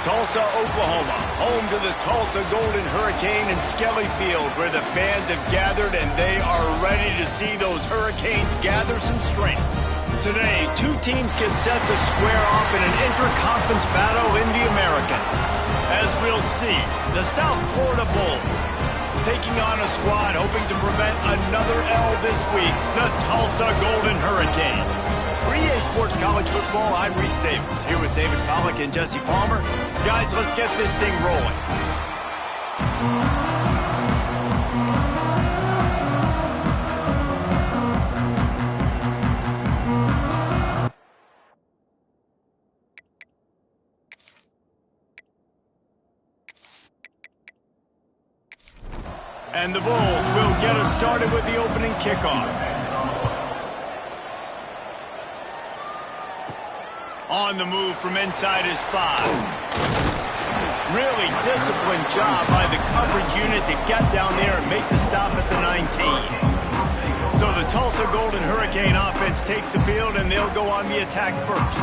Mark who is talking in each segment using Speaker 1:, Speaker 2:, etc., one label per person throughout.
Speaker 1: Tulsa, Oklahoma, home to the Tulsa Golden Hurricane and Skelly Field, where the fans have gathered and they are ready to see those Hurricanes gather some strength. Today, two teams get set to square off in an inter-conference battle in the American. As we'll see, the South Florida Bulls taking on a squad hoping to prevent another L this week, the Tulsa Golden Hurricane. For EA Sports College Football, I'm Reese Davis, here with David Pollack and Jesse Palmer. Guys, let's get this thing rolling. And the Bulls will get us started with the opening kickoff. On the move from inside his 5. Really disciplined job by the coverage unit to get down there and make the stop at the 19. So the Tulsa Golden Hurricane offense takes the field and they'll go on the attack first.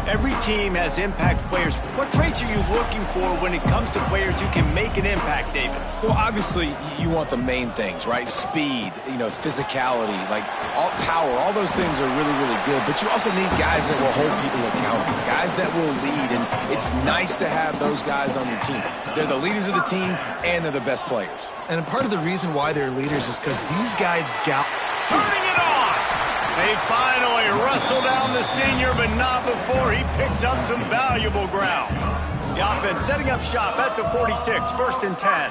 Speaker 1: Every team has impact players. What traits are you looking for when it comes to players who can make an impact, David?
Speaker 2: Well, obviously, you want the main things, right? Speed, physicality, like all power. All those things are really, really good. But you also need guys that will hold people accountable, guys that will lead. And it's nice to have those guys on your team. They're the leaders of the team, and they're the best players.
Speaker 3: And part of the reason why they're leaders is because these guys
Speaker 1: turning it on! They finally wrestle down the senior, but not before he picks up some valuable ground. The offense setting up shop at the 46, 1st and 10.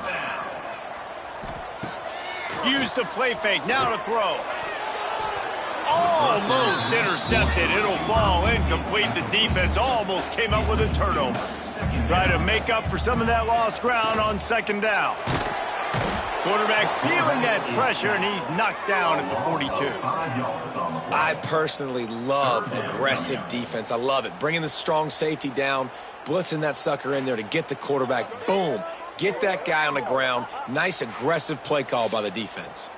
Speaker 1: Use the play fake, now to throw. Almost intercepted. It'll fall incomplete. The defense almost came up with a turnover. Try to make up for some of that lost ground on 2nd down. Quarterback feeling that pressure, and he's knocked down at the 42.
Speaker 2: I personally love aggressive defense. I love it. Bringing the strong safety down, blitzing that sucker in there to get the quarterback. Boom. Get that guy on the ground. Nice aggressive play call by the defense.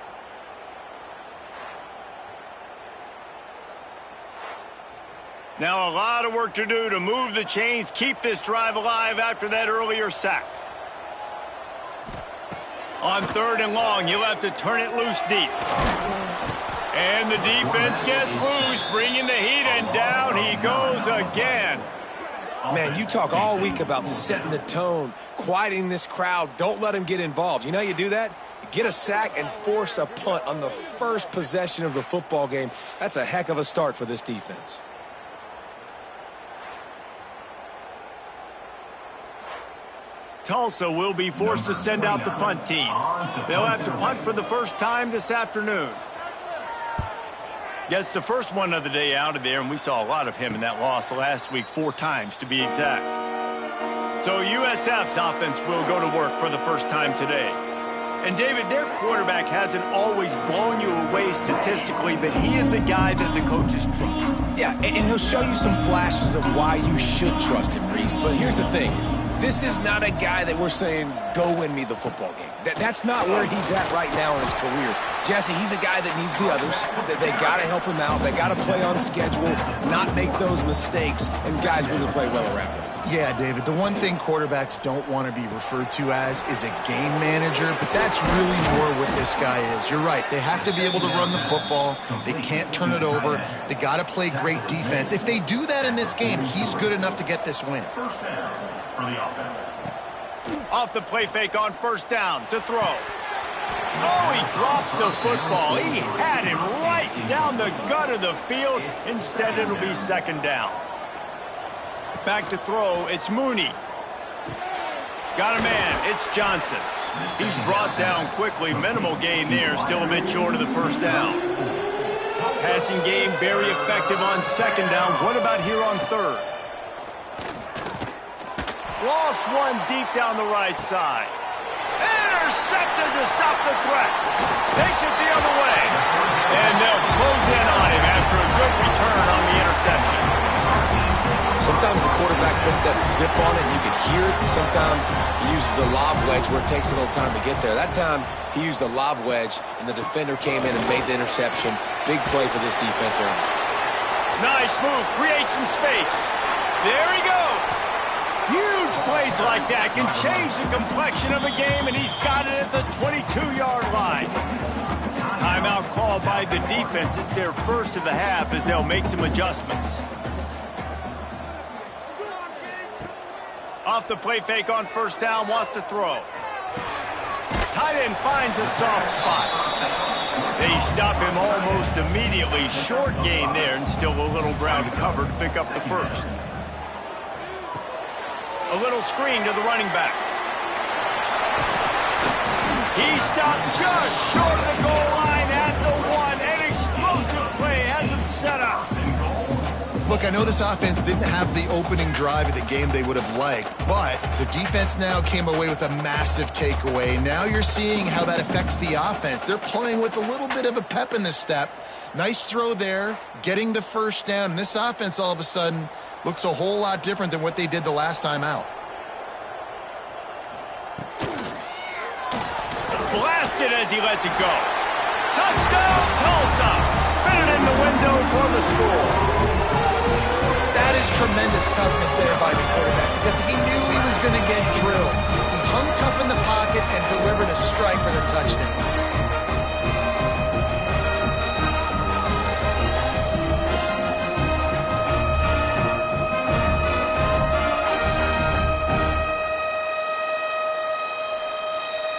Speaker 1: Now a lot of work to do to move the chains, keep this drive alive after that earlier sack. On 3rd and long, you'll have to turn it loose deep. And the defense gets loose, bringing the heat, and down he goes again.
Speaker 2: Man, you talk all week about setting the tone, quieting this crowd. Don't let him get involved. You know how you do that? You get a sack and force a punt on the first possession of the football game. That's a heck of a start for this defense.
Speaker 1: Tulsa will be forced to send out the punt team. They'll have to punt for the first time this afternoon. Gets the first one of the day out of there, and we saw a lot of him in that loss last week, 4 times to be exact. So USF's offense will go to work for the first time today. And David, their quarterback hasn't always blown you away statistically, but he is a guy that the coaches trust.
Speaker 2: Yeah, and he'll show you some flashes of why you should trust him, Reese. But here's the thing. This is not a guy that we're saying, go win me the football game. That's not where he's at right now in his career. Jesse, he's a guy that needs the others. They got to help him out. They got to play on schedule, not make those mistakes, and guys really play well around him.
Speaker 3: Yeah, David, the one thing quarterbacks don't want to be referred to as is a game manager, but that's really more what this guy is. You're right. They have to be able to run the football. They can't turn it over. They got to play great defense. If they do that in this game, he's good enough to get this win.
Speaker 1: Off the play fake on 1st down to throw. Oh, he drops the football. He had him right down the gut of the field. Instead, it'll be 2nd down. Back to throw, it's Mooney. Got a man, it's Johnson. He's brought down quickly, minimal gain there, still a bit short of the 1st down. Passing game very effective on 2nd down. What about here on 3rd? Lost one deep down the right side. Intercepted to stop the threat. Takes it the other way. And they'll close in on him after a good return on the interception.
Speaker 2: Sometimes the quarterback puts that zip on it and you can hear it. Sometimes he uses the lob wedge where it takes a little time to get there. That time he used the lob wedge and the defender came in and made the interception. Big play for this defense early.
Speaker 1: Nice move. Create some space. There he goes. Huge plays like that can change the complexion of a game, and he's got it at the 22-yard line. Timeout called by the defense. It's their first of the half as they'll make some adjustments. Off the play fake on first down, wants to throw. Tight end finds a soft spot. They stop him almost immediately. Short gain there, and still a little ground to cover to pick up the first. A little screen to the running back. He stopped just short of the goal line at the 1. An explosive play has him set up.
Speaker 3: Look, I know this offense didn't have the opening drive of the game they would have liked, but the defense now came away with a massive takeaway. Now you're seeing how that affects the offense. They're playing with a little bit of a pep in the step. Nice throw there, getting the first down. And this offense all of a sudden looks a whole lot different than what they did the last time out.
Speaker 1: Blasted as he lets it go. Touchdown, Tulsa! Fitted in the window for the score.
Speaker 3: That is tremendous toughness there by the quarterback because he knew he was going to get drilled. He hung tough in the pocket and delivered a strike for the touchdown.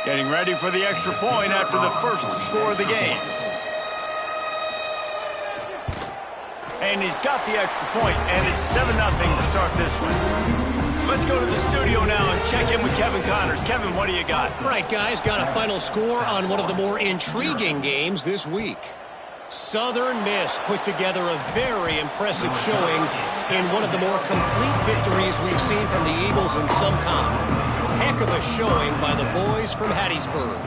Speaker 1: Getting ready for the extra point after the first score of the game. And he's got the extra point, and it's 7-0 to start this one. Let's go to the studio now and check in with Kevin Connors. Kevin, what do you got?
Speaker 4: All right, guys, got a final score on one of the more intriguing games this week. Southern Miss put together a very impressive showing in one of the more complete victories we've seen from the Eagles in some time. Heck of a showing by the boys from Hattiesburg.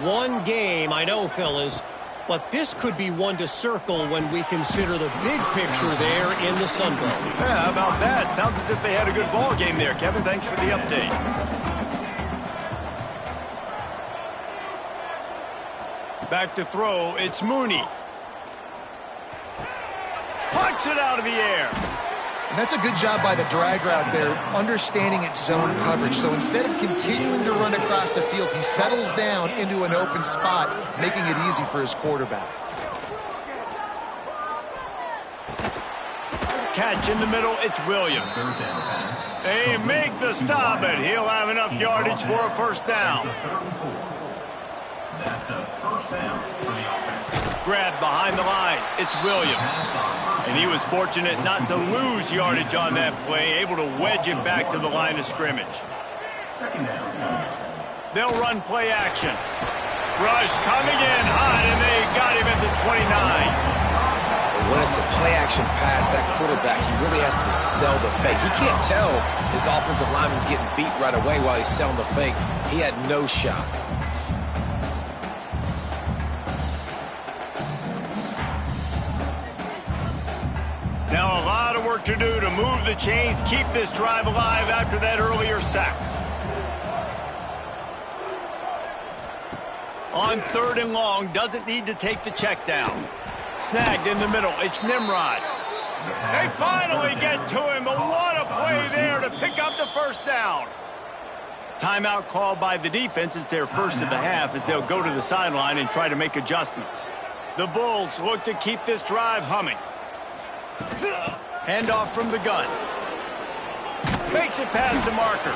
Speaker 4: One game, I know, fellas, but this could be one to circle when we consider the big picture there in the Sun Belt.
Speaker 1: Yeah, how about that? Sounds as if they had a good ball game there. Kevin, thanks for the update. Back to throw, it's Mooney. Pucks it out of the air.
Speaker 3: And that's a good job by the drag route there, understanding its zone coverage. So instead of continuing to run across the field, he settles down into an open spot, making it easy for his quarterback.
Speaker 1: Catch in the middle, it's Williams. They make the stop, and he'll have enough yardage for a first down.
Speaker 5: That's a first down for the offense.
Speaker 1: Grab behind the line, it's Williams. And he was fortunate not to lose yardage on that play, able to wedge it back to the line of scrimmage.
Speaker 5: Second down.
Speaker 1: They'll run play action. Rush coming in hot, and they got him at the 29.
Speaker 2: When it's a play-action pass, that quarterback, he really has to sell the fake. He can't tell his offensive lineman's getting beat right away while he's selling the fake. He had no shot.
Speaker 1: Now a lot of work to do to move the chains, keep this drive alive after that earlier sack. On 3rd and long, doesn't need to take the check down. Snagged in the middle, it's Nimrod. They finally get to him, but what a play there to pick up the first down. Timeout called by the defense. It's their first of the half as they'll go to the sideline and try to make adjustments. The Bulls look to keep this drive humming. Handoff from the gun. Makes it past the marker.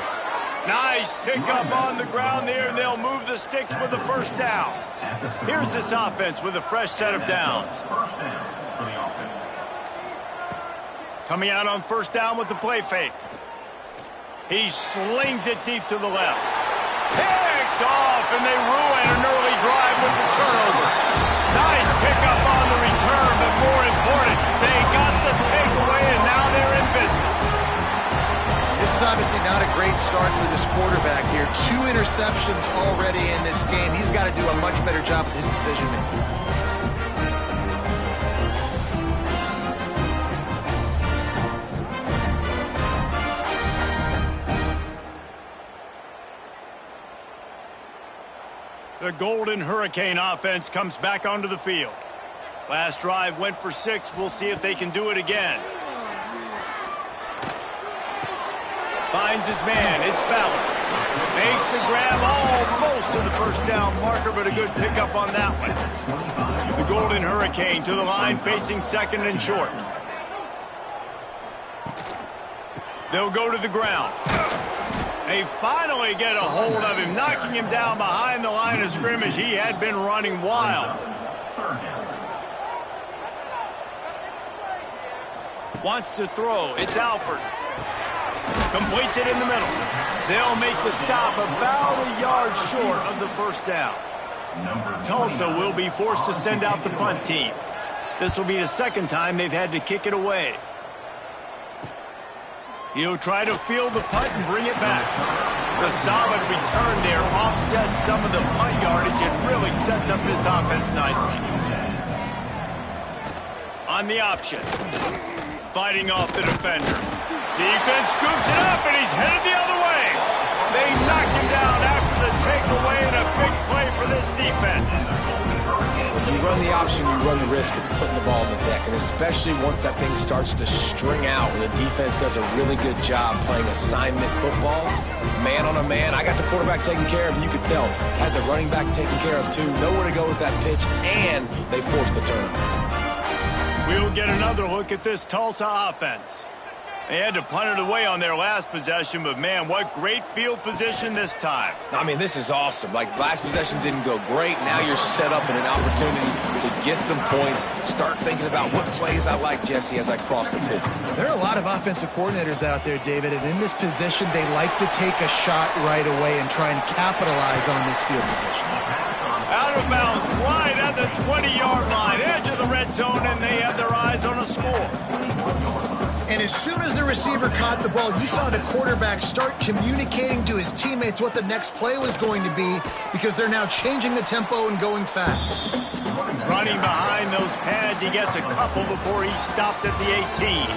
Speaker 1: Nice pickup on the ground there, and they'll move the sticks with the first down. Here's this offense with a fresh set of downs.
Speaker 5: First down for the offense.
Speaker 1: Coming out on first down with the play fake. He slings it deep to the left. Picked off, and they ruin an early drive with the turnover. Nice pickup on the return, but more important, they got the takeaway, and now they're in business.
Speaker 3: This is obviously not a great start for this quarterback here. 2 interceptions already in this game. He's got to do a much better job with his decision-making.
Speaker 1: The Golden Hurricane offense comes back onto the field. Last drive went for 6. We'll see if they can do it again. Finds his man. It's Ballard. Makes the grab almost to the first down marker, but a good pickup on that one. The Golden Hurricane to the line, facing second and short. They'll go to the ground. They finally get a hold of him, knocking him down behind the line of scrimmage. He had been running wild. Wants to throw. It's Alford. Completes it in the middle. They'll make the stop about a yard short of the first down. Tulsa will be forced to send out the punt team. This will be the second time they've had to kick it away. He'll try to field the punt and bring it back. The solid return there offsets some of the punt yardage and really sets up this offense nicely. On the option. Fighting off the defender. Defense scoops it up, and he's headed the other way. They knocked him down after the takeaway, and a big play for this defense.
Speaker 2: When you run the option, you run the risk of putting the ball on the deck, and especially once that thing starts to string out, the defense does a really good job playing assignment football. Man on a man. I got the quarterback taken care of, and you could tell. Had the running back taken care of, too. Nowhere to go with that pitch, and they forced the turnover.
Speaker 1: We'll get another look at this Tulsa offense. They had to punt it away on their last possession, but man, what great field position this time.
Speaker 2: I mean, this is awesome. Like, last possession didn't go great. Now you're set up in an opportunity to get some points. Start thinking about what plays I like, Jesse, as I cross the field.
Speaker 3: There are a lot of offensive coordinators out there, David, and in this position, they like to take a shot right away and try and capitalize on this field position.
Speaker 1: Out of bounds, right at the 20-yard line, edge of the red zone, and they have their eyes on a score.
Speaker 3: And as soon as the receiver caught the ball, you saw the quarterback start communicating to his teammates what the next play was going to be, because they're now changing the tempo and going fast.
Speaker 1: Running behind those pads, he gets a couple before he stopped at the 18.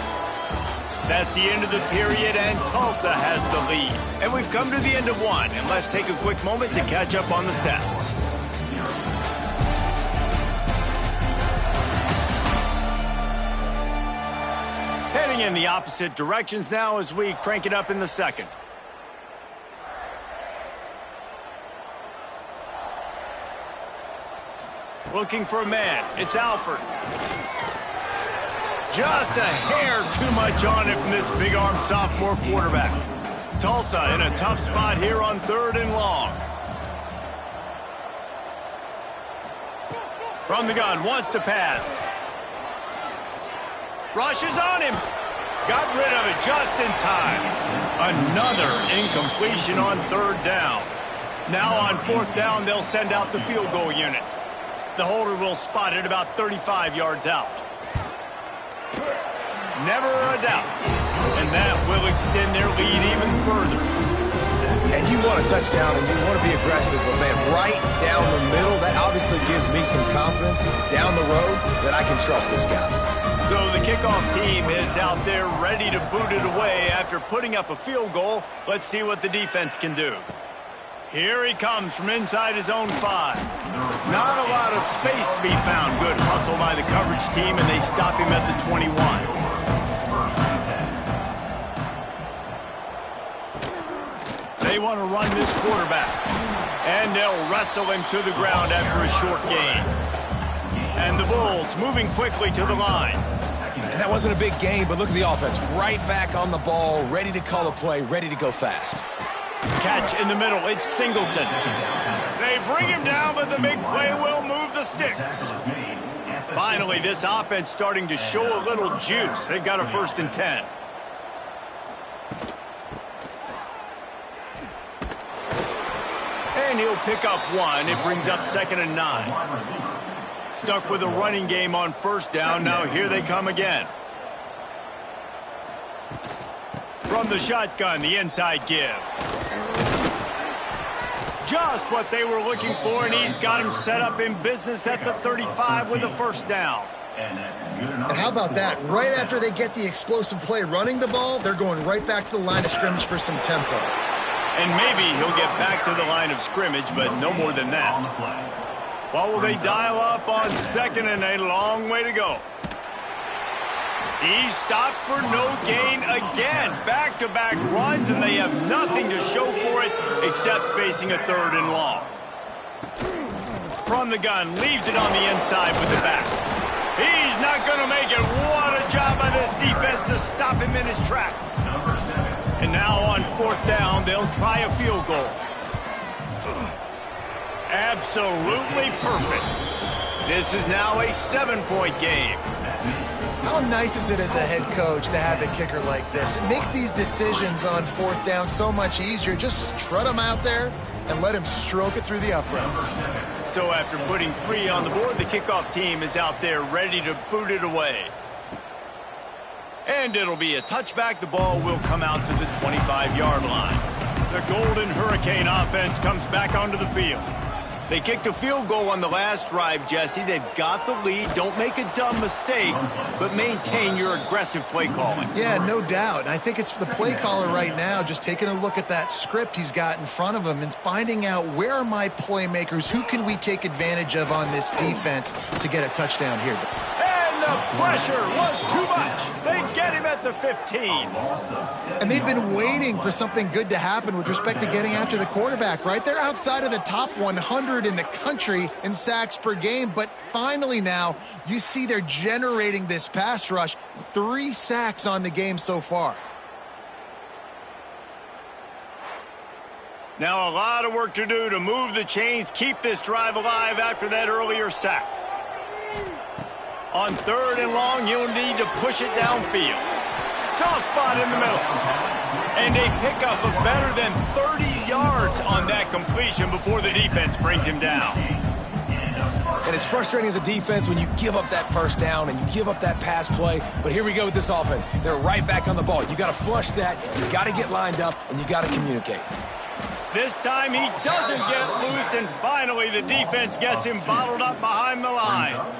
Speaker 1: That's the end of the period, and Tulsa has the lead. And we've come to the end of one, and let's take a quick moment to catch up on the stats. Heading in the opposite directions now as we crank it up in the second. Looking for a man. It's Alford. Just a hair too much on it from this big-armed sophomore quarterback. Tulsa in a tough spot here on 3rd and long. From the gun, wants to pass. Rushes on him. Got rid of it just in time. Another incompletion on 3rd down. Now on 4th down, they'll send out the field goal unit. The holder will spot it about 35 yards out. Never a doubt. And that will extend their lead even further.
Speaker 2: And you want a touchdown and you want to be aggressive, but man, right down the middle, that obviously gives me some confidence down the road that I can trust this guy.
Speaker 1: So the kickoff team is out there ready to boot it away after putting up a field goal. Let's see what the defense can do. Here he comes from inside his own 5. Not a lot of space to be found. Good hustle by the coverage team, and they stop him at the 21. They want to run this quarterback, and they'll wrestle him to the ground after a short gain. And the Bulls moving quickly to the line.
Speaker 2: And that wasn't a big gain, but look at the offense. Right back on the ball, ready to call a play, ready to go fast.
Speaker 1: Catch in the middle, it's Singleton. They bring him down, but the big play will move the sticks. Finally, this offense starting to show a little juice. They've got a 1st and 10. And he'll pick up 1. It brings up 2nd and 9. Stuck with a running game on 1st down. Now here they come again. From the shotgun, the inside give. Just what they were looking for, and he's got him set up in business at the 35 with a 1st down.
Speaker 3: And how about that? Right after they get the explosive play running the ball, they're going right back to the line of scrimmage for some tempo.
Speaker 1: And maybe he'll get back to the line of scrimmage, but no more than that. What will they dial up on 2nd and a long way to go? He's stopped for no gain again. Back-to-back runs, and they have nothing to show for it except facing a 3rd and long. From the gun, leaves it on the inside with the back. He's not going to make it. What a job by this defense to stop him in his tracks. And now on 4th down, they'll try a field goal. Absolutely perfect. This is now a 7-point game.
Speaker 3: How nice is it as a head coach to have a kicker like this? It makes these decisions on 4th down so much easier. Just trot him out there and let him stroke it through the uprights.
Speaker 1: So after putting 3 on the board, the kickoff team is out there ready to boot it away. And it'll be a touchback. The ball will come out to the 25-yard line. The Golden Hurricane offense comes back onto the field. They kicked a field goal on the last drive, Jesse. They've got the lead. Don't make a dumb mistake, but maintain your aggressive play calling.
Speaker 3: Yeah, no doubt. And I think it's the play caller right now just taking a look at that script he's got in front of him and finding out where are my playmakers, who can we take advantage of on this defense to get a touchdown here.
Speaker 1: The pressure was too much. They get him at the 15.
Speaker 3: And they've been waiting for something good to happen with respect to getting after the quarterback, right? They're outside of the top 100 in the country in sacks per game, but finally now you see they're generating this pass rush. 3 sacks on the game so far.
Speaker 1: Now a lot of work to do to move the chains, keep this drive alive after that earlier sack. On 3rd and long, you'll need to push it downfield. Soft spot in the middle. And a pickup of better than 30 yards on that completion before the defense brings him down.
Speaker 2: And it's frustrating as a defense when you give up that 1st down and you give up that pass play. But here we go with this offense. They're right back on the ball. You got to flush that. You got to get lined up, and you got to communicate.
Speaker 1: This time he doesn't get loose, and finally the defense gets him bottled up behind the line.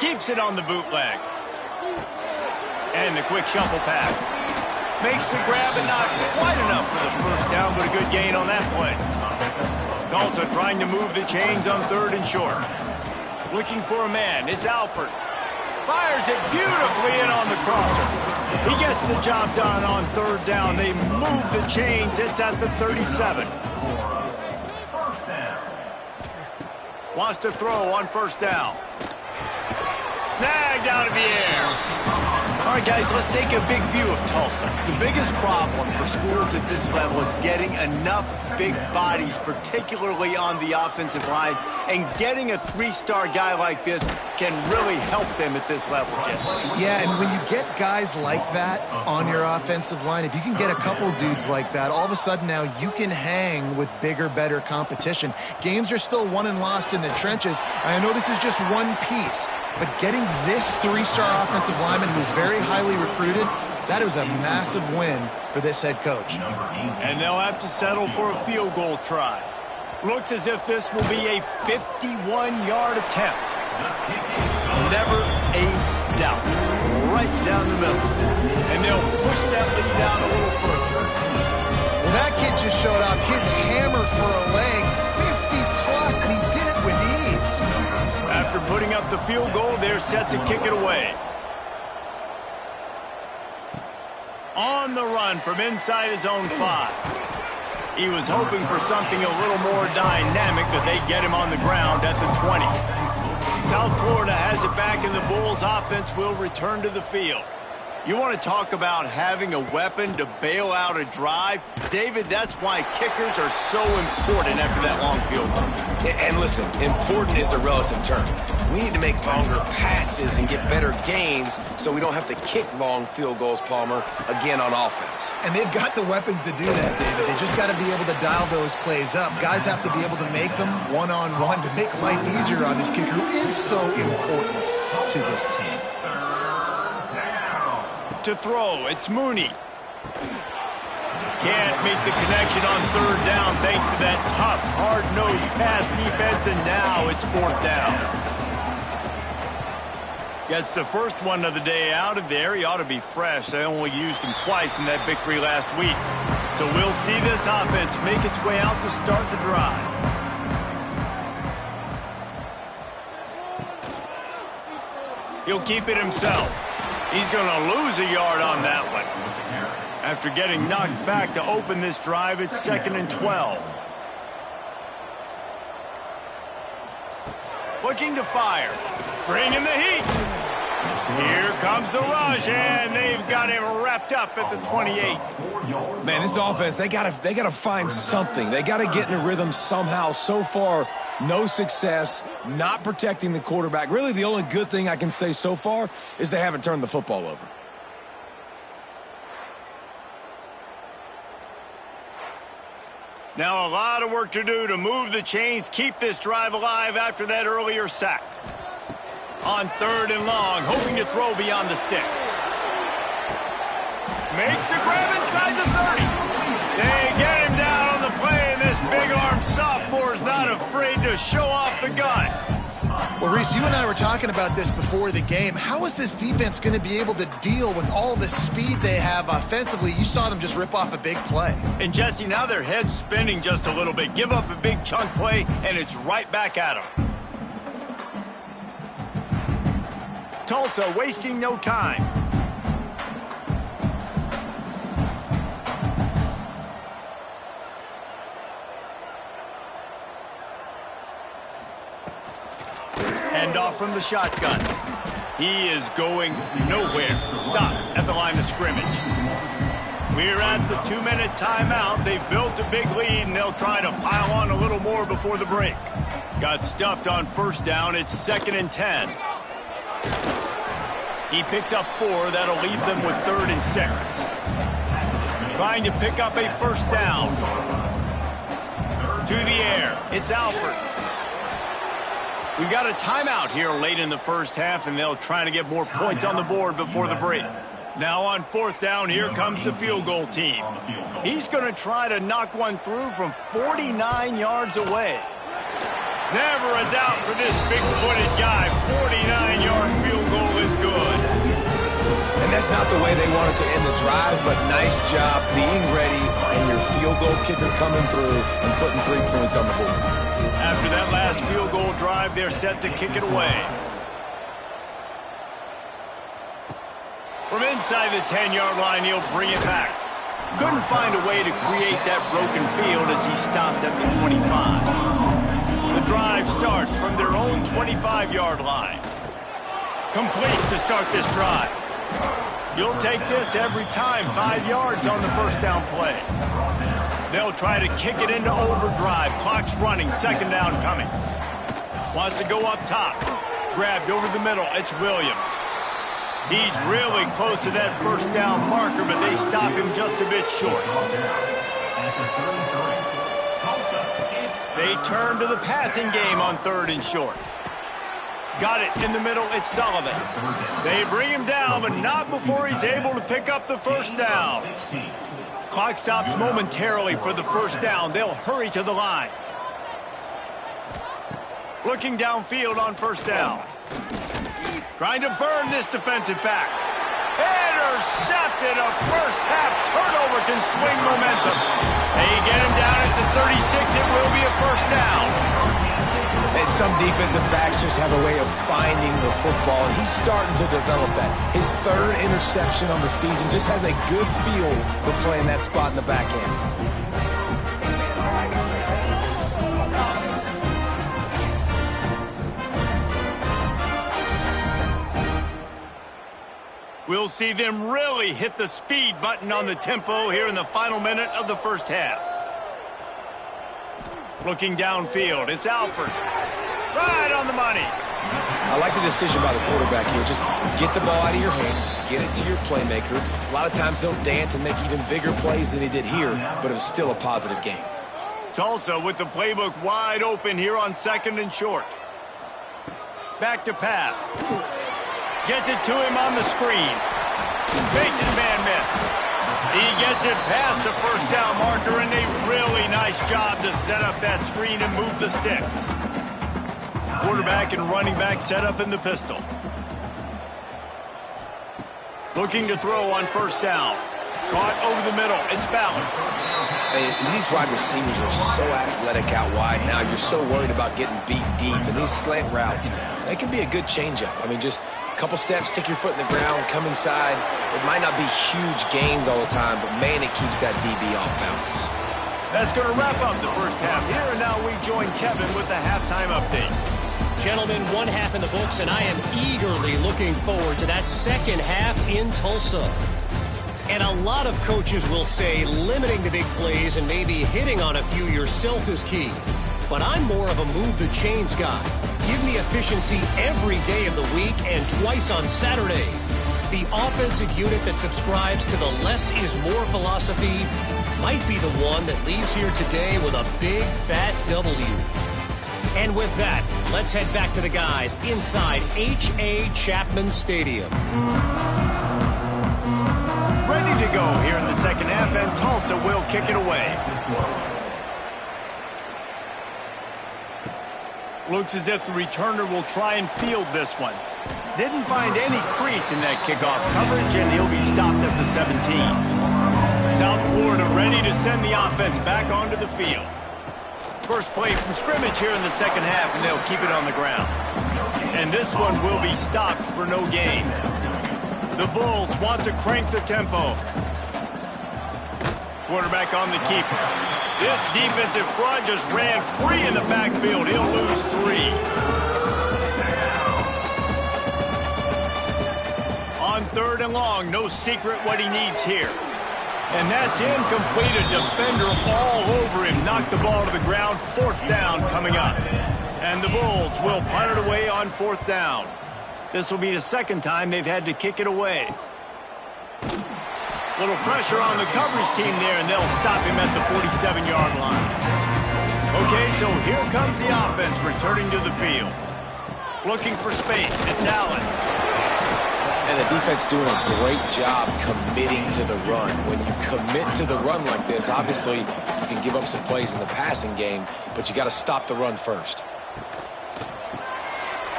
Speaker 1: Keeps it on the bootleg. And the quick shuffle pass. Makes the grab and not quite enough for the 1st down, but a good gain on that play. Tulsa trying to move the chains on 3rd and short. Looking for a man. It's Alford. Fires it beautifully in on the crosser. He gets the job done on 3rd down. They move the chains. It's at the 37. Wants to throw on 1st down. Snagged out of the air. All right, guys, let's take a big view of Tulsa. The biggest problem for schools at this level is getting enough big bodies, particularly on the offensive line, and getting a 3-star guy like this can really help them at this level, Jesse.
Speaker 3: Yeah, and when you get guys like that on your offensive line, if you can get a couple dudes like that, all of a sudden now you can hang with bigger, better competition. Games are still won and lost in the trenches. I know this is just one piece, but getting this 3-star offensive lineman who's very highly recruited, that is a massive win for this head coach.
Speaker 1: And they'll have to settle for a field goal try. Looks as if this will be a 51-yard attempt. Never a doubt. Right down the middle. And they'll push that lead down a little further.
Speaker 3: Well, that kid just showed off his hammer for a leg, 50-plus, and he did it with ease.
Speaker 1: After putting up the field goal, they're set to kick it away. On the run from inside his own 5. He was hoping for something a little more dynamic, but they get him on the ground at the 20. South Florida has it back, and the Bulls offense will return to the field. You want to talk about having a weapon to bail out a drive? David, that's why kickers are so important after that long field goal.
Speaker 2: And listen, important is a relative term. We need to make longer passes and get better gains so we don't have to kick long field goals, Palmer, again on offense.
Speaker 3: And they've got the weapons to do that, David. They just got to be able to dial those plays up. Guys have to be able to make them one-on-one to make life easier on this kicker who is so important to this team.
Speaker 1: To throw, it's Mooney. Can't make the connection on 3rd down thanks to that tough, hard-nosed pass defense, and now it's 4th down. Gets the first one of the day out of there. He ought to be fresh. They only used him twice in that victory last week. So we'll see this offense make its way out to start the drive. He'll keep it himself. He's going to lose a yard on that one. After getting knocked back to open this drive, it's 2nd and 12. Looking to fire. Bringing the heat. Here comes the rush, and they've got him wrapped up at the 28.
Speaker 2: Man, this offense, they gotta find something. They gotta get in a rhythm somehow. So far, no success, not protecting the quarterback. Really, the only good thing I can say so far is they haven't turned the football over.
Speaker 1: Now a lot of work to do to move the chains, keep this drive alive after that earlier sack. On 3rd and long, hoping to throw beyond the sticks. Makes the grab inside the 30. They get him down on the play, and this big-armed sophomore is not afraid to show off the gun.
Speaker 3: Well, Reese, you and I were talking about this before the game. How is this defense going to be able to deal with all the speed they have offensively? You saw them just rip off a big play.
Speaker 1: And, Jesse, now their head's spinning just a little bit. Give up a big chunk play, and it's right back at them. Tulsa wasting no time. Hand off from the shotgun. He is going nowhere. Stop at the line of scrimmage. We're at the 2-minute timeout. They've built a big lead, and they'll try to pile on a little more before the break. Got stuffed on 1st down. It's 2nd and 10. He picks up 4. That'll leave them with 3rd and 6. Trying to pick up a 1st down. To the air. It's Alford. We've got a timeout here late in the first half, and they'll try to get more points on the board before the break. Now on 4th down, here comes the field goal team. He's going to try to knock one through from 49 yards away. Never a doubt for this big-footed guy. 49-yard field goal is good.
Speaker 2: And that's not the way they wanted to end the drive, but nice job being ready and your field goal kicker coming through and putting 3 points on the board.
Speaker 1: After that last field goal drive, they're set to kick it away. From inside the 10-yard line, he'll bring it back. Couldn't find a way to create that broken field as he stopped at the 25. The drive starts from their own 25-yard line. Complete to start this drive. You'll take this every time. 5 yards on the 1st down play. They'll try to kick it into overdrive. Clock's running. 2nd down coming. Wants to go up top. Grabbed over the middle. It's Williams. He's really close to that 1st down marker, but they stop him just a bit short. They turn to the passing game on 3rd and short. Got it in the middle. It's Sullivan. They bring him down, but not before he's able to pick up the 1st down. Clock stops momentarily for the 1st down. They'll hurry to the line. Looking downfield on 1st down. Trying to burn this defensive back. Intercepted. A first half turnover can swing momentum. They get him down at the 36. It will be a 1st down.
Speaker 2: And some defensive backs just have a way of finding the football, and he's starting to develop that. His 3rd interception on the season just has a good feel for playing that spot in the back end.
Speaker 1: We'll see them really hit the speed button on the tempo here in the final minute of the 1st half. Looking downfield, it's Alford. Right on the money.
Speaker 2: I like the decision by the quarterback here. Just get the ball out of your hands, get it to your playmaker. A lot of times he'll dance and make even bigger plays than he did here, but it was still a positive game.
Speaker 1: Tulsa with the playbook wide open here on 2nd and short. Back to pass. Gets it to him on the screen. Fakes his man miss. He gets it past the 1st down marker, and a really nice job to set up that screen and move the sticks. Quarterback and running back set up in the pistol. Looking to throw on 1st down. Caught over the middle. It's Ballard.
Speaker 2: Hey, these wide receivers are so athletic out wide now. You're so worried about getting beat deep. And these slant routes, they can be a good changeup. I mean, just Couple steps, stick your foot in the ground, come inside. It might not be huge gains all the time, but man, it keeps that DB off balance.
Speaker 1: That's going to wrap up the first half here, and now we join Kevin with the halftime update.
Speaker 4: Gentlemen, one half in the books, and I am eagerly looking forward to that second half in Tulsa. And a lot of coaches will say limiting the big plays and maybe hitting on a few yourself is key. But I'm more of a move the chains guy. Give me efficiency every day of the week and twice on Saturday. The offensive unit that subscribes to the less is more philosophy might be the one that leaves here today with a big fat W. And with that, let's head back to the guys inside H.A. Chapman Stadium.
Speaker 1: Ready to go here in the second half, and Tulsa will kick it away. Looks as if the returner will try and field this one. Didn't find any crease in that kickoff coverage, and he'll be stopped at the 17. South Florida ready to send the offense back onto the field. First play from scrimmage here in the second half, and they'll keep it on the ground. And this one will be stopped for no gain. The Bulls want to crank the tempo. Quarterback on the keeper. This defensive front just ran free in the backfield. He'll lose 3. On 3rd and long, no secret what he needs here. And that's incomplete. A defender all over him. Knocked the ball to the ground. 4th down coming up. And the Bulls will punt it away on 4th down. This will be the second time they've had to kick it away. Little pressure on the coverage team there, and they'll stop him at the 47-yard line. Okay, so here comes the offense returning to the field. Looking for space. It's Allen.
Speaker 2: And the defense doing a great job committing to the run. When you commit to the run like this, obviously you can give up some plays in the passing game, but you got to stop the run first.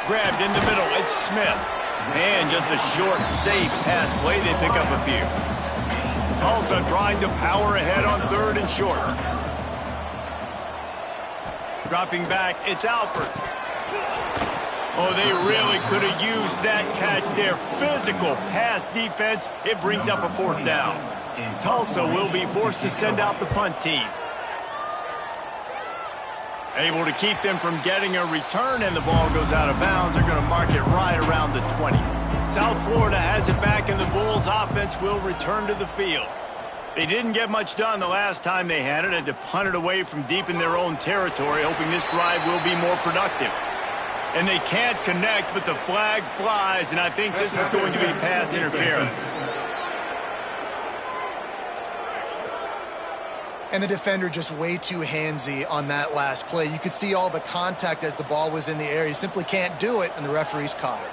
Speaker 1: Grabbed in the middle. It's Smith. And just a short, safe pass play. They pick up a few. Tulsa trying to power ahead on 3rd and short. Dropping back, it's Alford. Oh, they really could have used that catch there. Physical pass defense. It brings up a 4th down. Tulsa will be forced to send out the punt team. Able to keep them from getting a return, and the ball goes out of bounds. They're going to mark it right around the 20. South Florida has it back, and the Bulls offense will return to the field. They didn't get much done the last time they had it, and to punt it away from deep in their own territory, hoping this drive will be more productive. And they can't connect, but the flag flies, and I think this is going to be pass interference.
Speaker 3: And the defender just way too handsy on that last play. You could see all the contact as the ball was in the air. You simply can't do it, and the referee's caught it.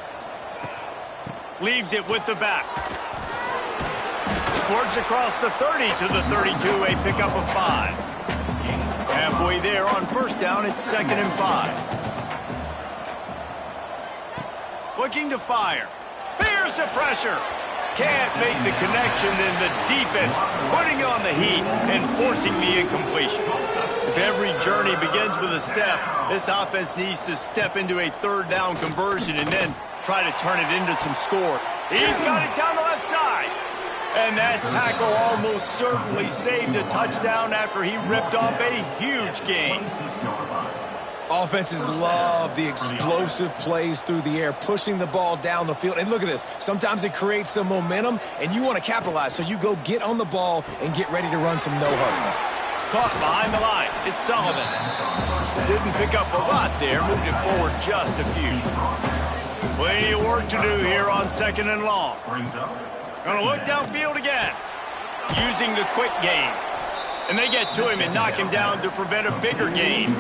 Speaker 1: Leaves it with the back. Squirts across the 30 to the 32, a pickup of 5. Halfway there on 1st down, it's 2nd and 5. Looking to fire. Here's the pressure. Can't make the connection, and the defense putting on the heat and forcing the incompletion. If every journey begins with a step, this offense needs to step into a 3rd down conversion and then try to turn it into some score. He's got it down the left side. And that tackle almost certainly saved a touchdown after he ripped off a huge gain.
Speaker 2: Offenses love the explosive plays through the air, pushing the ball down the field. And look at this. Sometimes it creates some momentum, and you want to capitalize. So you go get on the ball and get ready to run some no-huddle.
Speaker 1: Caught behind the line. It's Sullivan. Didn't pick up a lot there. Moved it forward just a few. Plenty of work to do here on 2nd and long. Going to look downfield again. Using the quick game. And they get to him and knock him down to prevent a bigger gain.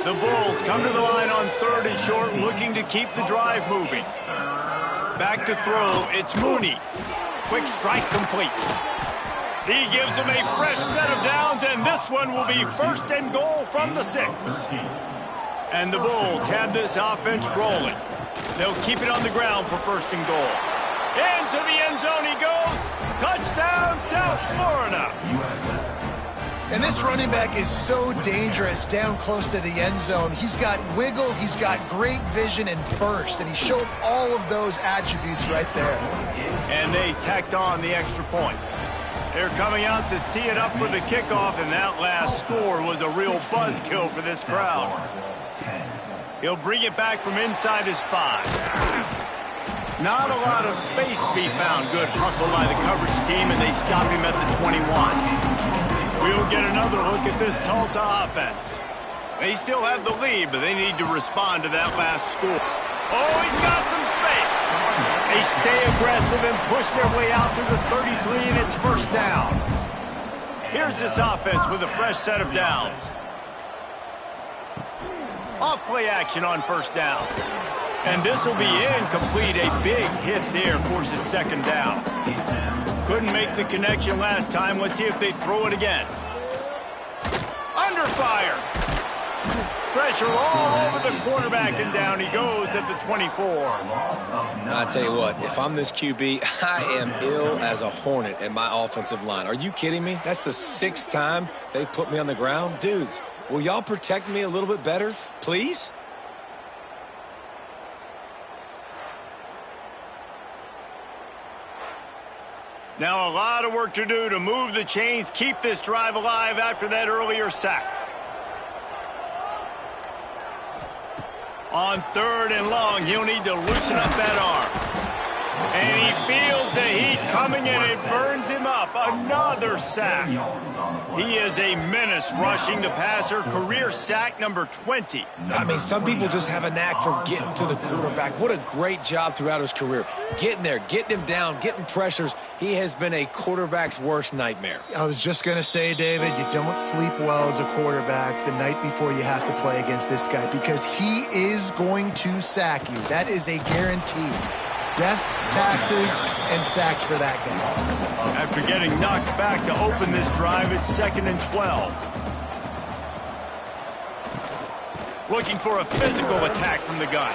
Speaker 1: The Bulls come to the line on 3rd and short, looking to keep the drive moving. Back to throw, it's Mooney. Quick strike complete. He gives them a fresh set of downs, and this one will be 1st and goal from the 6. And the Bulls have this offense rolling. They'll keep it on the ground for 1st and goal. Into the end zone he goes. Touchdown, South Florida.
Speaker 3: And this running back is so dangerous down close to the end zone. He's got wiggle, he's got great vision and burst, and he showed all of those attributes right there.
Speaker 1: And they tacked on the extra point. They're coming out to tee it up for the kickoff, and that last score was a real buzzkill for this crowd. He'll bring it back from inside his 5. Not a lot of space to be found. Good hustle by the coverage team, and they stop him at the 21. We'll get another look at this Tulsa offense. They still have the lead, but they need to respond to that last score. Oh, he's got some space. They stay aggressive and push their way out to the 33, and it's first down. Here's this offense with a fresh set of downs. Off play action on first down. And this will be incomplete. A big hit there forces second down. Couldn't make the connection last time. Let's see if they throw it again. Under fire. Pressure all over the quarterback, and down he goes at the 24.
Speaker 2: I'll tell you what, if I'm this QB, I am ill as a hornet at my offensive line. Are you kidding me? That's the 6th time they've put me on the ground. Dudes, will y'all protect me a little bit better, please?
Speaker 1: Now a lot of work to do to move the chains, keep this drive alive after that earlier sack. On 3rd and long, he'll need to loosen up that arm. And he feels the heat coming, and it burns him up. Another sack. He is a menace rushing the passer. Career sack number 20.
Speaker 2: I mean, some people just have a knack for getting to the quarterback. What a great job throughout his career. Getting there, getting him down, getting pressures. He has been a quarterback's worst nightmare.
Speaker 3: I was just going to say, David, you don't sleep well as a quarterback the night before you have to play against this guy, because he is going to sack you. That is a guarantee. Death, taxes, and sacks for that guy.
Speaker 1: After getting knocked back to open this drive, it's 2nd and 12. Looking for a physical attack from the gun.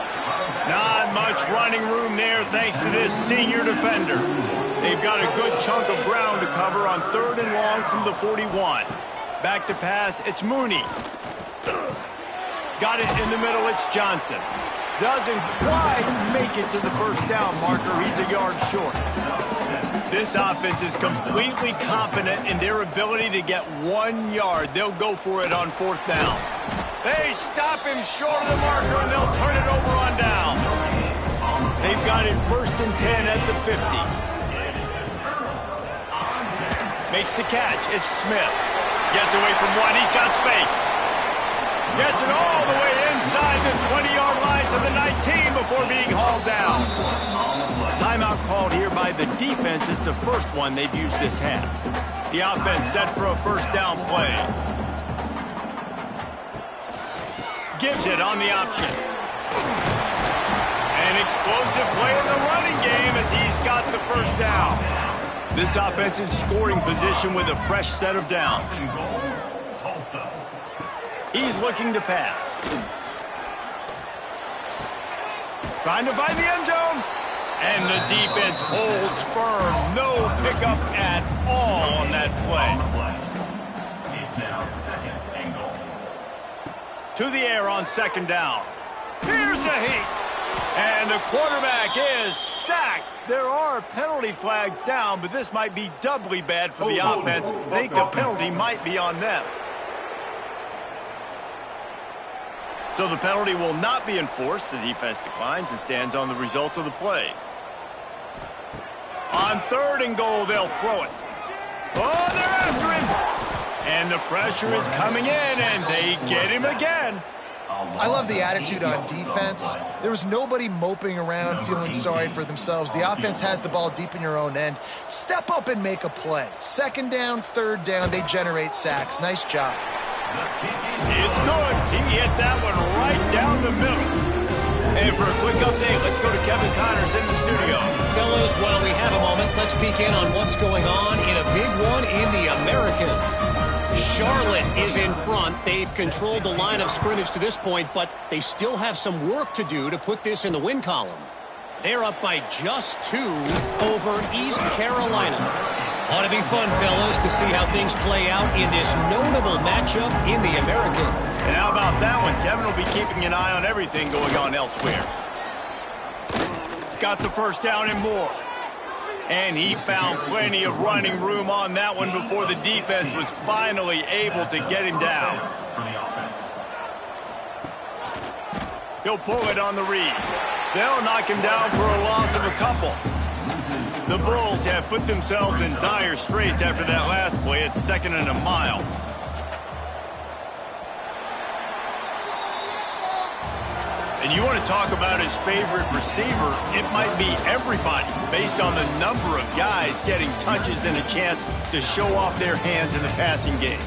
Speaker 1: Not much running room there thanks to this senior defender. They've got a good chunk of ground to cover on 3rd and long from the 41. Back to pass, it's Mooney. Got it in the middle, it's Johnson. Doesn't quite make it to the first down marker. He's a yard short. This offense is completely confident in their ability to get 1 yard. They'll go for it on 4th down. They stop him short of the marker, and they'll turn it over on down. They've got it 1st and 10 at the 50. Makes the catch. It's Smith. Gets away from 1. He's got space. Gets it all the way inside the 20-yard line to the 19 before being hauled down. Timeout called here by the defense. It's the first one they've used this half. The offense set for a first down play. Gives it on the option. An explosive play in the running game as he's got the first down. This offense in scoring position with a fresh set of downs. He's looking to pass. Trying to find the end zone. And the defense holds firm. No pickup at all on that play.
Speaker 5: It's now 2nd and goal.
Speaker 1: To the air on 2nd down. Here's the heat. And the quarterback is sacked. There are penalty flags down, but this might be doubly bad for the offense. I think the penalty might be on them. So the penalty will not be enforced. The defense declines and stands on the result of the play. On 3rd and goal, they'll throw it. Oh, they're after him. And the pressure is coming in, and they get him again.
Speaker 3: I love the attitude on defense. There was nobody moping around feeling sorry for themselves. The offense has the ball deep in your own end. Step up and make a play. 2nd down, 3rd down, they generate sacks. Nice job.
Speaker 1: It's good. He hit that one right down the middle. And for a quick update, let's go to Kevin Connors in the studio.
Speaker 4: Fellas, while we have a moment, let's peek in on what's going on in a big one in the American. Charlotte is in front. They've controlled the line of scrimmage to this point, but they still have some work to do to put this in the win column. They're up by just 2 over East Carolina. Ought to be fun, fellas, to see how things play out in this notable matchup in the American.
Speaker 1: And how about that one? Kevin will be keeping an eye on everything going on elsewhere. Got the first down and more. And he found plenty of running room on that one before the defense was finally able to get him down. He'll pull it on the read. They'll knock him down for a loss of a couple. The Bulls have put themselves in dire straits after that last play. It's 2nd and a mile. And you want to talk about his favorite receiver, it might be everybody based on the number of guys getting touches and a chance to show off their hands in the passing game.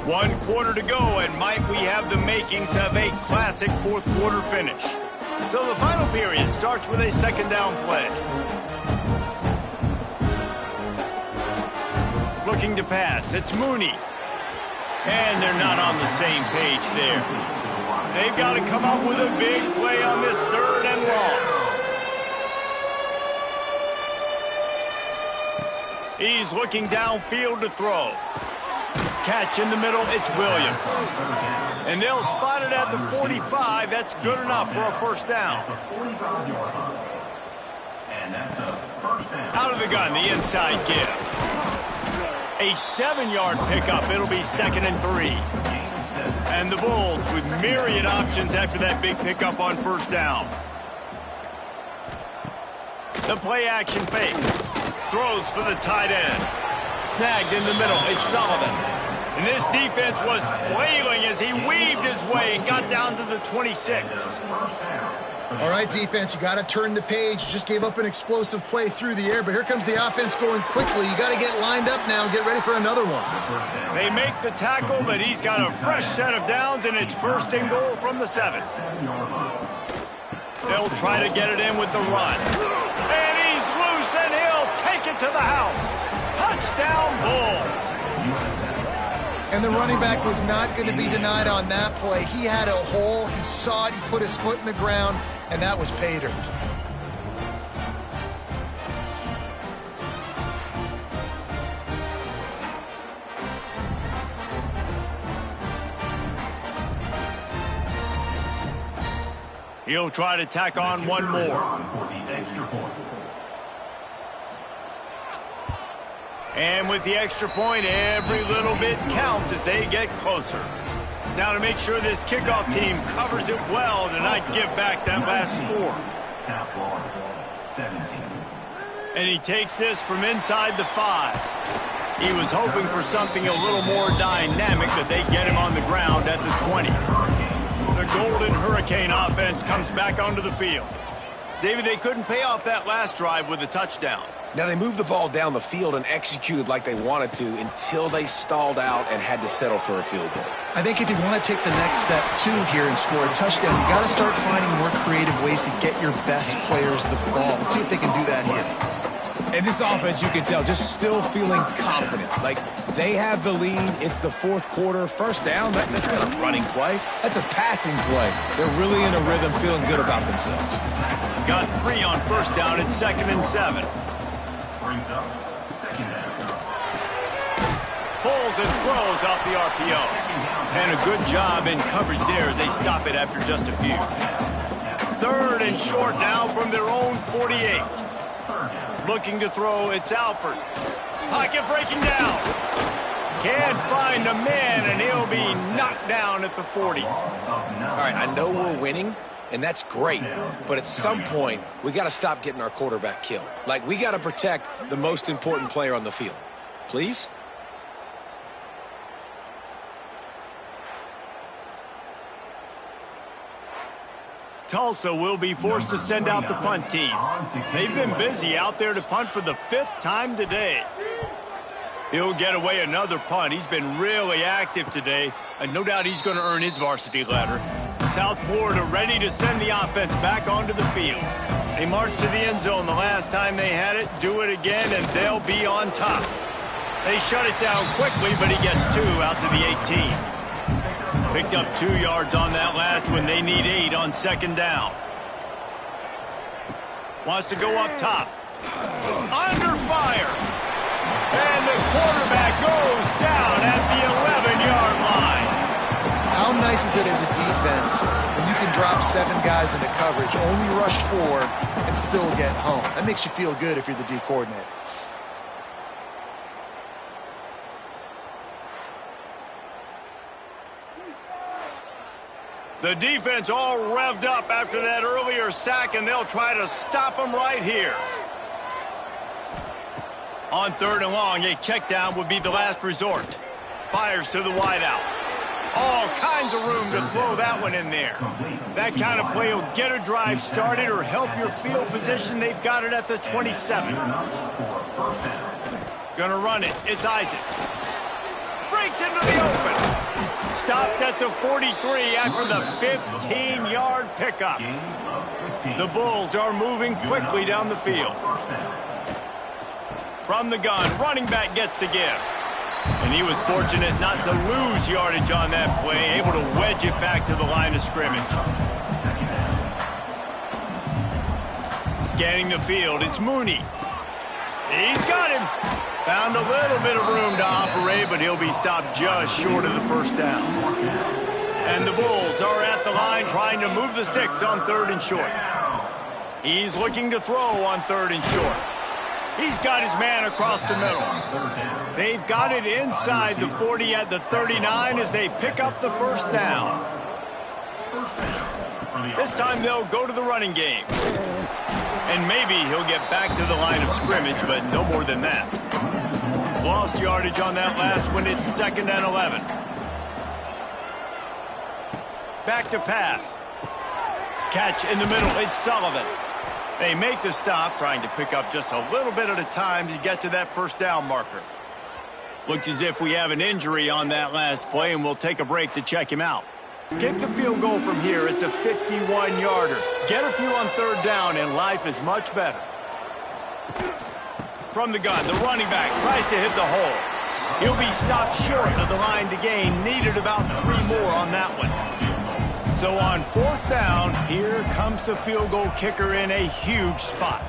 Speaker 1: One quarter to go, and might we have the makings of a classic fourth quarter finish. So the final period starts with a 2nd down play. Looking to pass, it's Mooney. And they're not on the same page there. They've got to come up with a big play on this 3rd and long. He's looking downfield to throw. Catch in the middle, it's Williams. And they'll spot it at the 45. That's good enough for a first down. Out of the gun, the inside give. A 7-yard pickup. It'll be 2nd and 3. And the Bulls with myriad options after that big pickup on first down. The play action fake. Throws for the tight end. Snagged in the middle. It's Sullivan. And this defense was flailing as he weaved his way and got down to the 26.
Speaker 3: All right, defense, you got to turn the page. You just gave up an explosive play through the air, but here comes the offense going quickly. You got to get lined up now and get ready for another one.
Speaker 1: They make the tackle, but he's got a fresh set of downs, and it's 1st and goal from the 7. They'll try to get it in with the run. And he's loose, and he'll take it to the house. Touchdown, Bulls.
Speaker 3: And the running back was not going to be denied on that play. He had a hole. He saw it. He put his foot in the ground, and that was pay dirt.
Speaker 1: He'll try to tack on one more. And with the extra point, every little bit counts as they get closer. Now to make sure this kickoff team covers it well to not give back that last score.
Speaker 5: South Florida, 17.
Speaker 1: And he takes this from inside the 5. He was hoping for something a little more dynamic, but they get him on the ground at the 20. The Golden Hurricane offense comes back onto the field. David, they couldn't pay off that last drive with a touchdown.
Speaker 2: Now, they moved the ball down the field and executed like they wanted to until they stalled out and had to settle for a field goal.
Speaker 3: I think if you want to take the next step, too, here and score a touchdown, you got to start finding more creative ways to get your best players the ball. Let's see if they can do that here.
Speaker 2: And this offense, you can tell, just still feeling confident. Like, they have the lead. It's the 4th quarter. First down, that's not a running play. That's a passing play. They're really in a rhythm, feeling good about themselves.
Speaker 1: Got 3 on first down. It's 2nd and 7.
Speaker 5: Brings up 2nd down.
Speaker 1: Pulls and throws off the RPO. And a good job in coverage there as they stop it after just a few. 3rd and short now from their own 48. Looking to throw, it's Alford. Pocket breaking down. Can't find a man, and he'll be knocked down at the 40.
Speaker 2: All right, I know we're winning, and that's great. But at some point, we got to stop getting our quarterback killed. Like, we got to protect the most important player on the field. Please?
Speaker 1: Tulsa will be forced to send out the punt team. They've been busy out there to punt for the 5th time today. He'll get away another punt. He's been really active today, and no doubt he's going to earn his varsity ladder. South Florida ready to send the offense back onto the field. They marched to the end zone the last time they had it. Do it again, and they'll be on top. They shut it down quickly, but he gets 2 out to the 18. Picked up 2 yards on that last one. They need 8 on second down. Wants to go up top. Under fire. And the quarterback goes down at the 11-yard line.
Speaker 3: How nice is it as a defense when you can drop 7 guys into coverage, only rush 4, and still get home? That makes you feel good if you're the D coordinator.
Speaker 1: The defense all revved up after that earlier sack, and they'll try to stop them right here. On 3rd and long, a check down would be the last resort. Fires to the wideout. All kinds of room to throw that one in there. That kind of play will get a drive started or help your field position. They've got it at the 27. Gonna run it. It's Isaac. Breaks into the open. Stopped at the 43 after the 15-yard pickup. The Bulls are moving quickly down the field. From the gun, running back gets to give. And he was fortunate not to lose yardage on that play, able to wedge it back to the line of scrimmage. Scanning the field, it's Mooney. He's got him. Found a little bit of room to operate, but he'll be stopped just short of the first down. And the Bulls are at the line trying to move the sticks on 3rd and short. He's looking to throw on 3rd and short. He's got his man across the middle. They've got it inside the 40 at the 39 as they pick up the first down. This time they'll go to the running game. And maybe he'll get back to the line of scrimmage, but no more than that. Lost yardage on that last one. It's 2nd and 11. Back to pass. Catch in the middle. It's Sullivan. They make the stop, trying to pick up just a little bit at a time to get to that first down marker. Looks as if we have an injury on that last play, and we'll take a break to check him out. Kick the field goal from here. It's a 51-yarder. Get a few on 3rd down, and life is much better. From the gun, the running back tries to hit the hole. He'll be stopped short of the line to gain. Needed about 3 more on that one. So on 4th down, here comes the field goal kicker in a huge spot.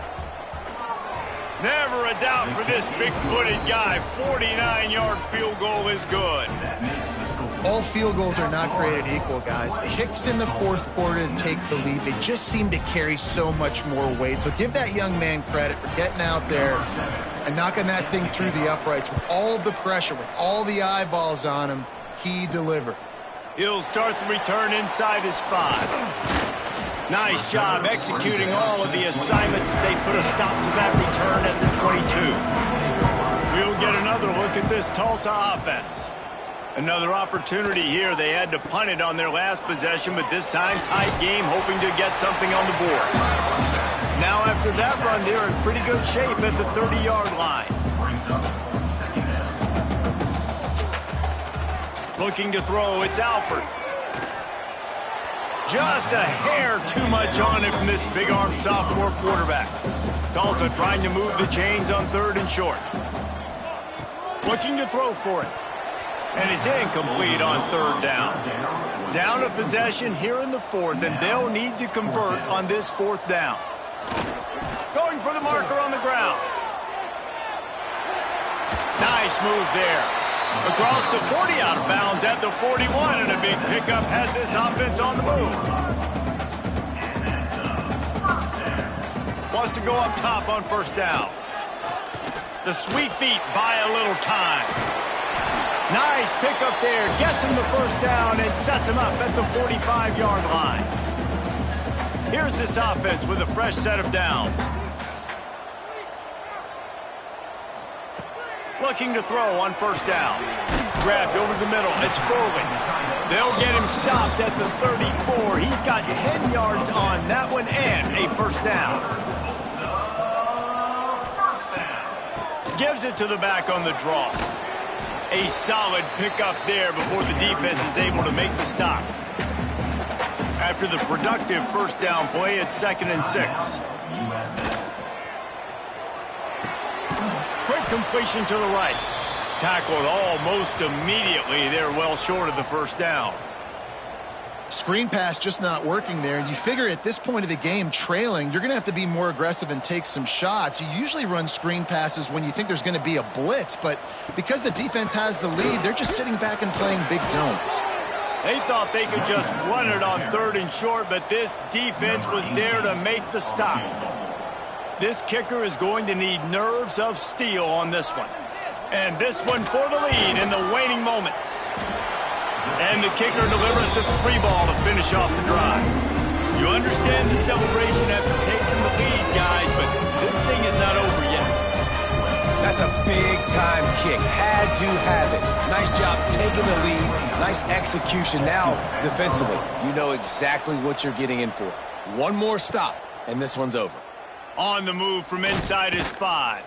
Speaker 1: Never a doubt for this big-footed guy. 49-yard field goal is good.
Speaker 3: All field goals are not created equal, guys. Kicks in the 4th quarter to take the lead. They just seem to carry so much more weight. So give that young man credit for getting out there and knocking that thing through the uprights with all of the pressure, with all the eyeballs on him. He delivered.
Speaker 1: He'll start the return inside his 5. Nice job executing all of the assignments as they put a stop to that return at the 22. We'll get another look at this Tulsa offense. Another opportunity here. They had to punt it on their last possession, but this time tight game, hoping to get something on the board. Now after that run, they're in pretty good shape at the 30-yard line. Looking to throw, it's Alford. Just a hair too much on it from this big-armed sophomore quarterback. Tulsa trying to move the chains on 3rd and short. Looking to throw for it. And it's incomplete on 3rd down. Down a possession here in the 4th, and they'll need to convert on this 4th down. Going for the marker on the ground. Nice move there. Across the 40, out of bounds at the 41, and a big pickup has this offense on the move. Wants to go up top on 1st down. The sweet feet buy a little time. Nice pickup there. Gets him the 1st down and sets him up at the 45-yard line. Here's this offense with a fresh set of downs. Looking to throw on 1st down. Grabbed over the middle. It's Foley. They'll get him stopped at the 34. He's got 10 yards on that one and a 1st down. Gives it to the back on the draw. A solid pickup there before the defense is able to make the stop. After the productive 1st down play, it's 2nd and 6. Quick completion to the right. Tackled almost immediately. They're well short of the 1st down.
Speaker 3: Screen pass just not working there. And you figure at this point of the game, trailing, you're going to have to be more aggressive and take some shots. You usually run screen passes when you think there's going to be a blitz, but because the defense has the lead, they're just sitting back and playing big zones.
Speaker 1: They thought they could just run it on 3rd and short, but this defense was there to make the stop. This kicker is going to need nerves of steel on this one. And this one for the lead in the waning moments. And the kicker delivers the 3 ball to finish off the drive. You understand the celebration after taking the lead, guys, but this thing is not over yet.
Speaker 2: That's a big-time kick. Had to have it. Nice job taking the lead. Nice execution. Now, defensively, you know exactly what you're getting in for. One more stop, and this one's over.
Speaker 1: On the move from inside his 5.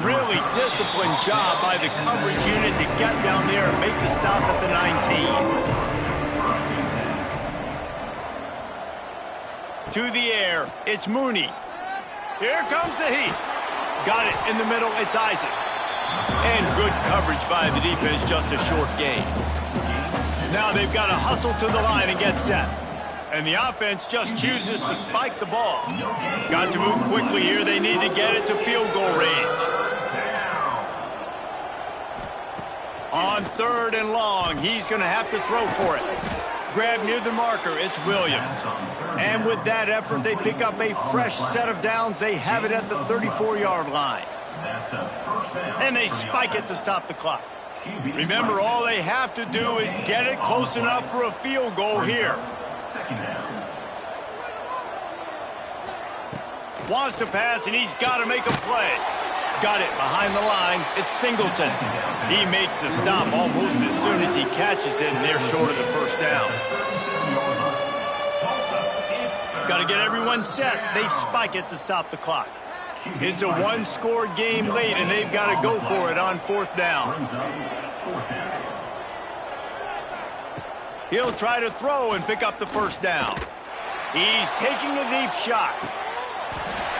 Speaker 1: Really disciplined job by the coverage unit to get down there and make the stop at the 19. To the air, it's Mooney. Here comes the heat. Got it in the middle, it's Isaac. And good coverage by the defense, just a short gain. Now they've got to hustle to the line and get set. And the offense just chooses to spike the ball. Got to move quickly here. They need to get it to field goal range. On 3rd and long, he's going to have to throw for it. Grab near the marker, it's Williams. And with that effort, they pick up a fresh set of downs. They have it at the 34-yard line. And they spike it to stop the clock. Remember, all they have to do is get it close enough for a field goal here. Wants to pass, and he's got to make a play. Got it behind the line. It's Singleton. He makes the stop almost as soon as he catches it, and they're short of the first down. Got to get everyone set. They spike it to stop the clock. It's a one-score game late, and they've got to go for it on 4th down. He'll try to throw and pick up the first down. He's taking a deep shot.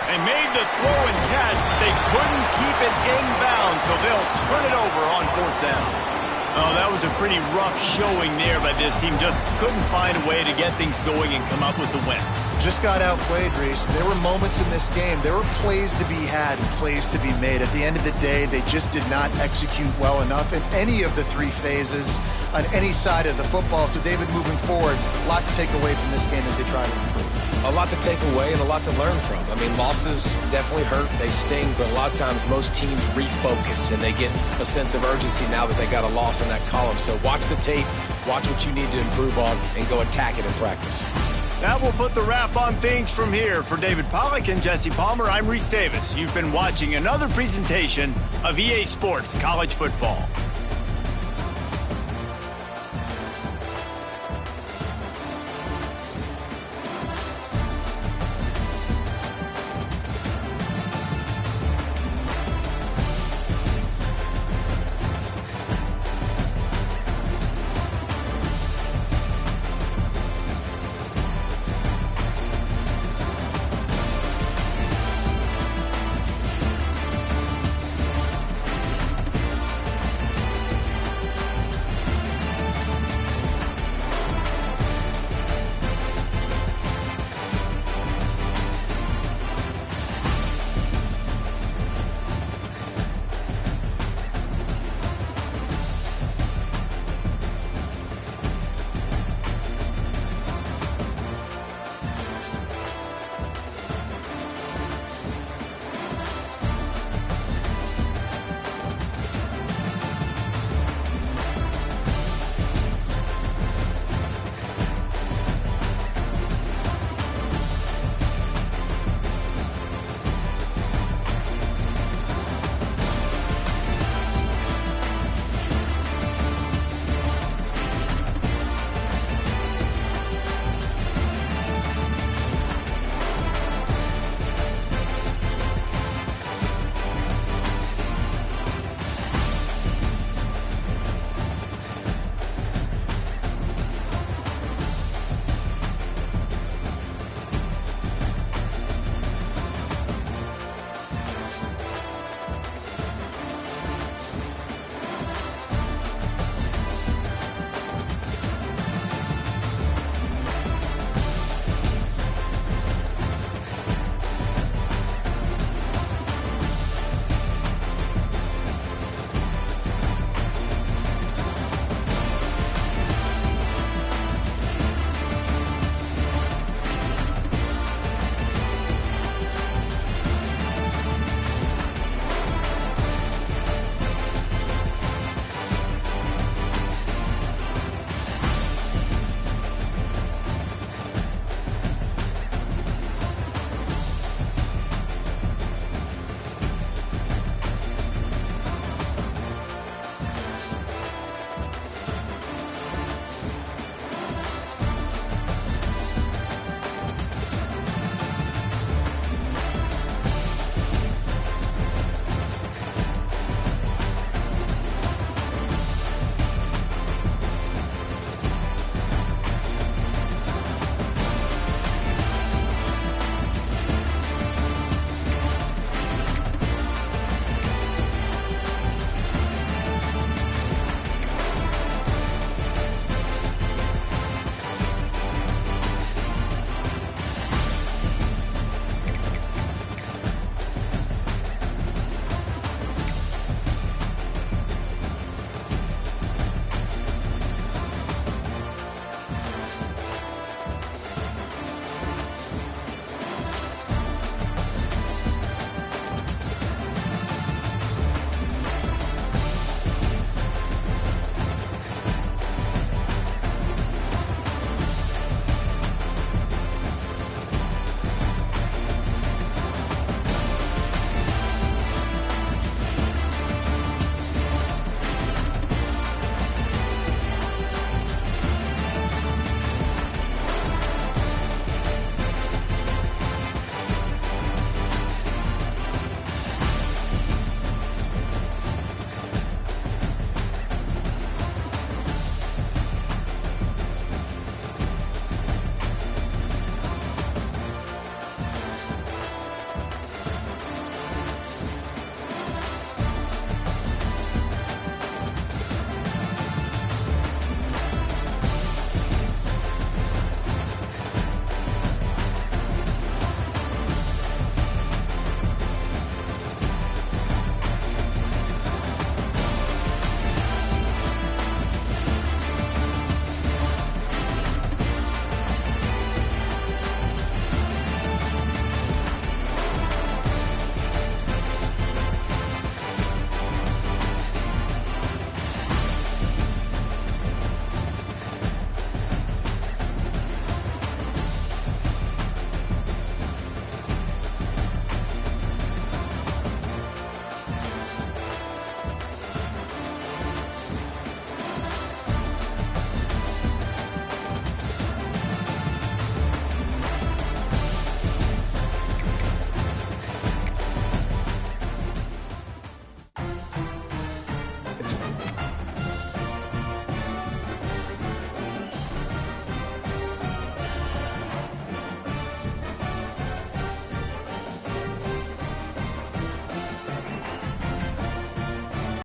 Speaker 1: They made the throw and catch, but they couldn't keep it inbounds, so they'll turn it over on 4th down. Oh, that was a pretty rough showing there by this team. Just couldn't find a way to get things going and come up with the win.
Speaker 3: Just got outplayed, Reese. There were moments in this game. There were plays to be had and plays to be made. At the end of the day, they just did not execute well enough in any of the 3 phases on any side of the football. So, David, moving forward, a lot to take away from this game as they try to improve.
Speaker 2: A lot to take away and a lot to learn from. I mean, losses definitely hurt. They sting, but a lot of times most teams refocus and they get a sense of urgency now that they got a loss in that column. So watch the tape, watch what you need to improve on, and go attack it in practice.
Speaker 1: That will put the wrap on things from here. For David Pollack and Jesse Palmer, I'm Reese Davis. You've been watching another presentation of EA Sports College Football.